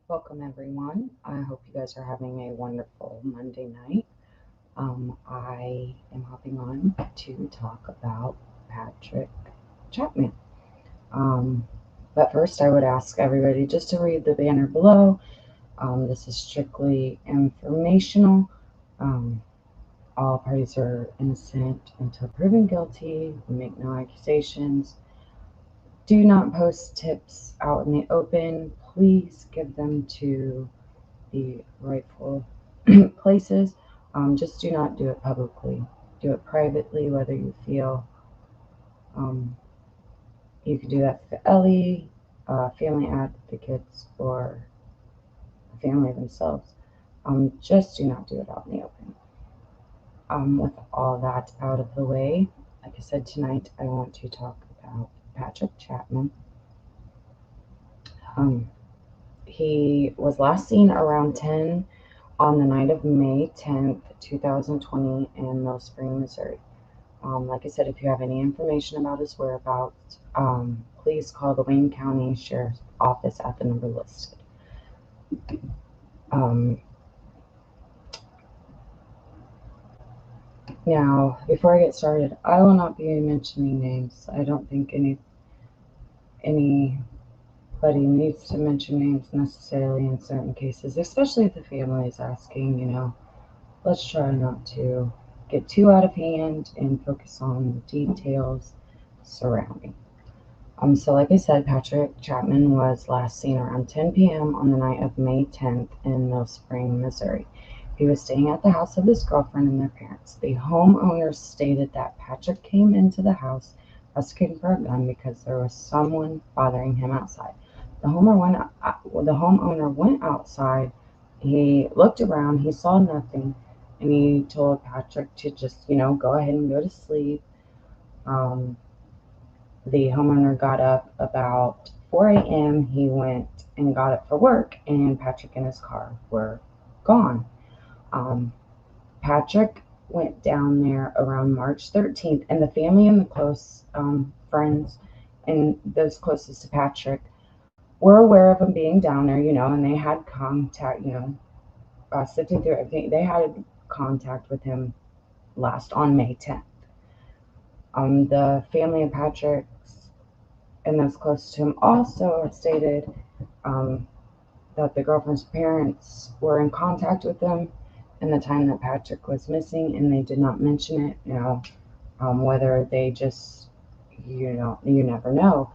Welcome everyone. I hope you guys are having a wonderful Monday night. I am hopping on to talk about Patrick Chapman. Um, but first, I would ask everybody just to read the banner below. This is strictly informational. Um, all parties are innocent until proven guilty. We make no accusations. Do not post tips out in the open. Please give them to the rightful places. Just do not do it publicly. Do it privately, whether you feel um, you can do that for Ellie, family advocates, or the family themselves. Just do not do it out in the open. With all that out of the way, like I said, tonight I want to talk about Patrick Chapman. Um, he was last seen around 10 on the night of May 10th, 2020 in Mill Spring, Missouri. Like I said, if you have any information about his whereabouts, please call the Wayne County Sheriff's Office at the number listed. Now, before I get started, I will not be mentioning names. I don't think anybody needs to mention names necessarily in certain cases, especially if the family is asking, let's try not to get too out of hand and focus on the details surrounding. So like I said, Patrick Chapman was last seen around 10 p.m. on the night of May 10th in Mill Spring, Missouri. He was staying at the house of his girlfriend and their parents. The homeowner stated that Patrick came into the house asking for a gun because there was someone bothering him outside. The homeowner went outside. He looked around. He saw nothing, and he told Patrick to just, go ahead and go to sleep. The homeowner got up about 4 a.m. He went and got up for work, and Patrick and his car were gone. Patrick went down there around March 13th, and the family and the close friends and those closest to Patrick were aware of him being down there, and they had contact, sifting through everything. They had contact with him last on May 10th. The family of Patrick's and those close to him also stated that the girlfriend's parents were in contact with them in the time that Patrick was missing, and they did not mention it. Whether they just, you never know.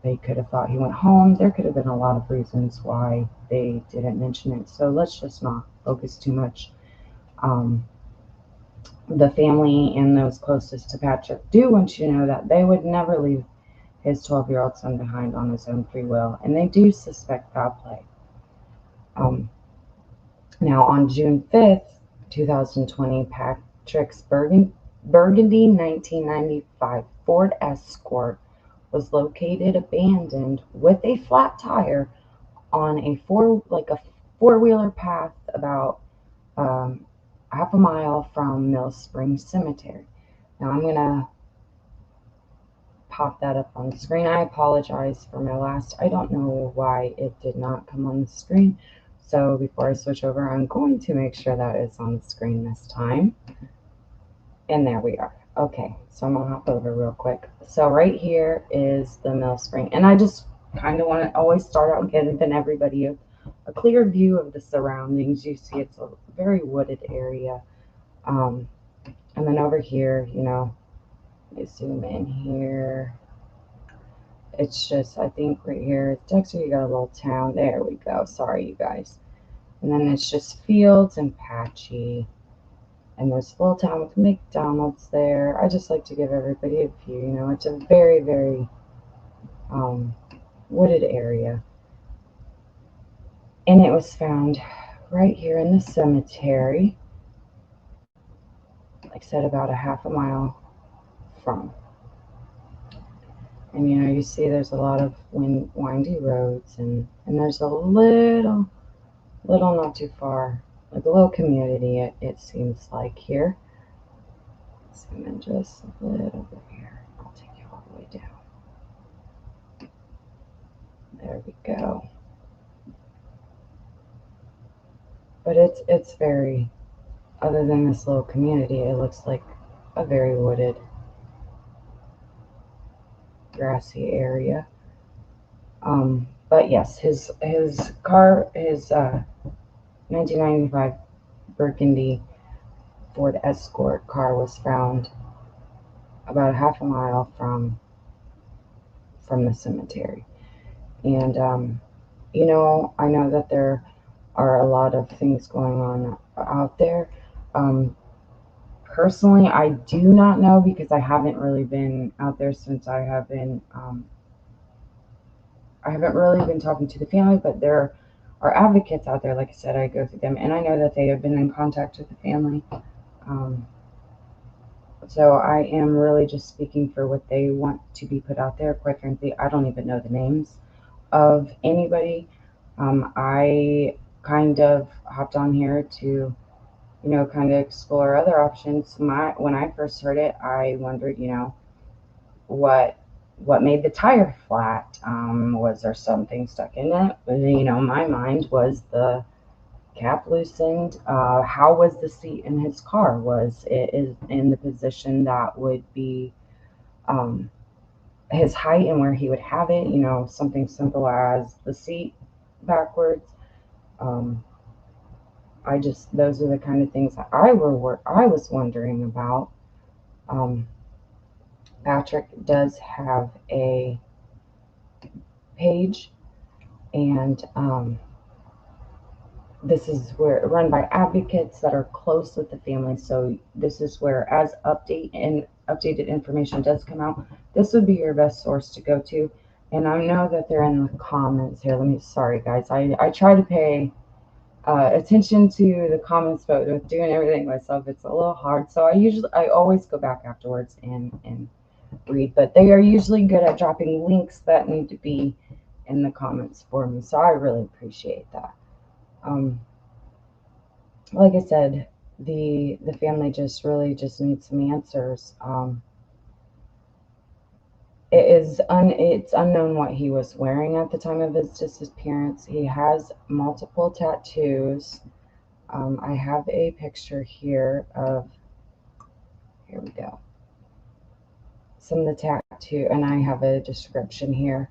They could have thought he went home. There could have been a lot of reasons why they didn't mention it. So let's just not focus too much. The family and those closest to Patrick do want you to know that they would never leave his 12-year-old son behind on his own free will, and they do suspect foul play. Now, on June 5th, 2020, Patrick's Burgundy 1995 Ford Escort was located abandoned with a flat tire on a four-wheeler path about half a mile from Mill Springs Cemetery. Now I'm gonna pop that up on the screen. I apologize for my last. I don't know why it did not come on the screen. So before I switch over, I'm going to make sure that it's on the screen this time. And there we are. Okay, so I'm gonna hop over real quick. So right here is the Mill Spring, and I just kind of want to always start out giving everybody a clear view of the surroundings. You see, it's a very wooded area. And then over here, let me zoom in here. It's just, I think right here, Dexter, you got a little town. There we go. Sorry, you guys. And then it's just fields and patchy. And there's a little town with McDonald's there. I just like to give everybody a view. It's a very, very wooded area. And it was found right here in the cemetery. Like I said, about a half a mile from. And you see there's a lot of windy roads, and there's a little not too far, like a little community, it seems like here. Zoom in just a little bit here. I'll take you all the way down. There There we go. But it's very, other than this little community, it looks like a very wooded, grassy area. But yes, his car, his 1995 Burgundy Ford Escort car was found about half a mile from the cemetery. And I know that there are a lot of things going on out there. Personally, I do not know because I haven't really been out there since I haven't really been talking to the family, but there are advocates out there. Like I said, I go through them, and I know that they have been in contact with the family. Um, so I am really just speaking for what they want to be put out there. Quite frankly, I don't even know the names of anybody. I kind of hopped on here to, kind of explore other options. When I first heard it, I wondered, what made the tire flat? Was there something stuck in it? My mind was the cap loosened. How was the seat in his car? Was it in the position that would be um, his height and where he would have it? Something simple as the seat backwards. Um, those are the kind of things that I was wondering about. Um, Patrick does have a page, and this is where run by advocates that are close with the family. So this is where, as updated information does come out, this would be your best source to go to. And I know that they're in the comments here. Sorry guys, I try to pay attention to the comments, but with doing everything myself, it's a little hard. So I always go back afterwards and read, but they are usually good at dropping links that need to be in the comments for me. So I really appreciate that. Like I said, the family just really just needs some answers. It's unknown what he was wearing at the time of his disappearance. He has multiple tattoos. I have a picture here of, here we go, some of the tattoo, and I have a description here.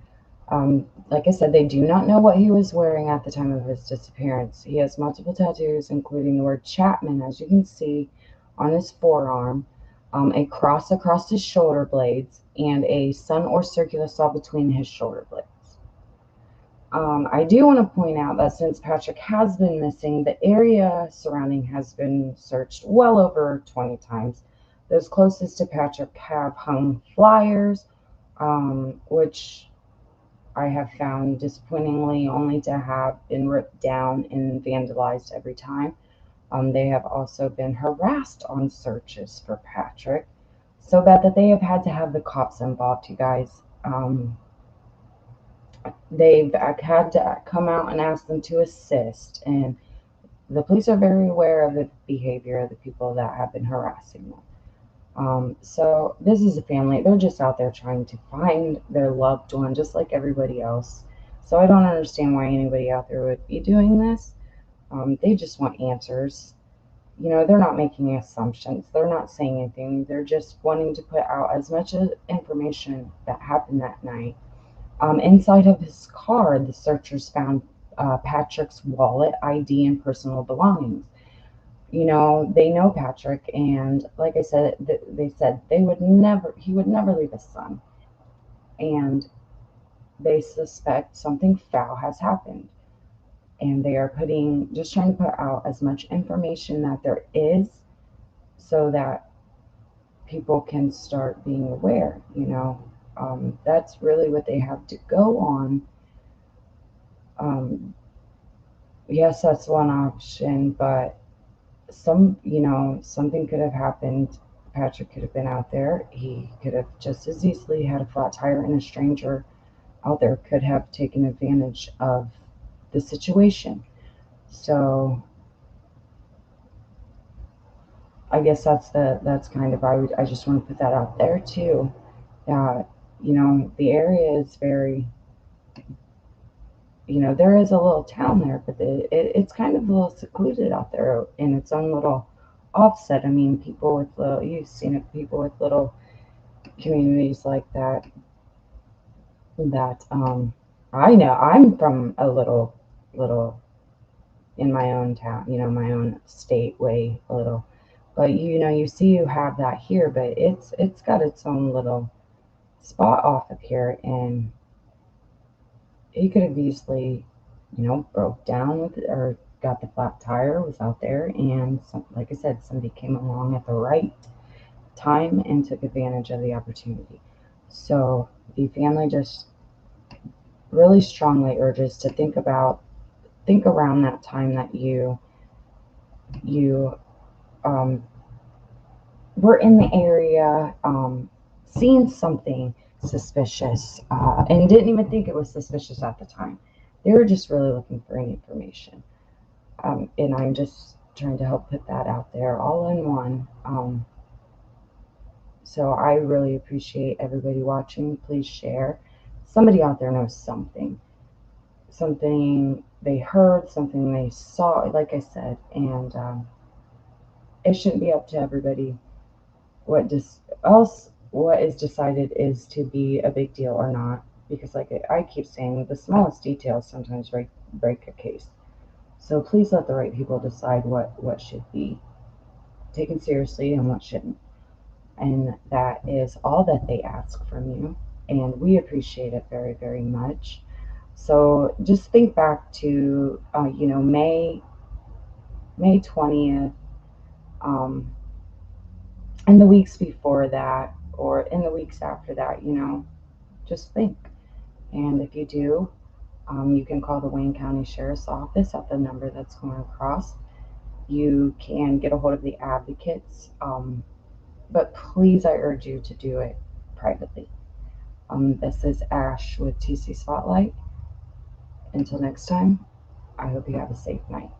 Like I said, they do not know what he was wearing at the time of his disappearance. He has multiple tattoos, including the word Chapman, as you can see, on his forearm, a cross across his shoulder blades, and a sun or circular saw between his shoulder blades. I do want to point out that since Patrick has been missing, the area surrounding has been searched well over 20 times. Those closest to Patrick have hung flyers, which I have found disappointingly only to have been ripped down and vandalized every time. They have also been harassed on searches for Patrick, so bad that they have had to have the cops involved, you guys. They've had to come out and ask them to assist, and the police are very aware of the behavior of the people that have been harassing them. So this is a family. They're just out there trying to find their loved one, just like everybody else. So I don't understand why anybody out there would be doing this. They just want answers. They're not making assumptions. They're not saying anything. They're just wanting to put out as much information that happened that night. Inside of his car, the searchers found Patrick's wallet, ID, and personal belongings. They know Patrick, and like I said, they said he would never leave his son, and they suspect something foul has happened, and they are just trying to put out as much information that there is, so that people can start being aware. That's really what they have to go on. Yes, that's one option, but something could have happened. Patrick could have been out there. He could have just as easily had a flat tire, and a stranger out there could have taken advantage of the situation. So I guess that's kind of, I just want to put that out there too. That the area is very there is a little town there, but it's kind of a little secluded out there in its own little offset. I mean, people with little, you've seen it, people with little communities like that I know. I'm from a little in my own town, my own state way a little. But you see you have that here, but it's got its own little spot off of here, and it could have easily, broke down with it or got the flat tire, was out there, and like I said, somebody came along at the right time and took advantage of the opportunity. So the family just really strongly urges to think around that time that you um, were in the area, seeing something suspicious, and didn't even think it was suspicious at the time. They were just really looking for any information. And I'm just trying to help put that out there all in one. So I really appreciate everybody watching. Please share. Somebody out there knows something they heard, something they saw, like I said, and it shouldn't be up to everybody what is decided is to be a big deal or not, because like I keep saying, the smallest details sometimes break a case. So please let the right people decide what should be taken seriously and what shouldn't. And that is all that they ask from you, and we appreciate it very, very much. So just think back to May 20th, um, and the weeks before that, or in the weeks after that. Just think. And if you do, you can call the Wayne County Sheriff's Office at the number that's going across. You can get a hold of the advocates, but please, I urge you to do it privately. This is Ash with TC Spotlight. Until next time, I hope you have a safe night.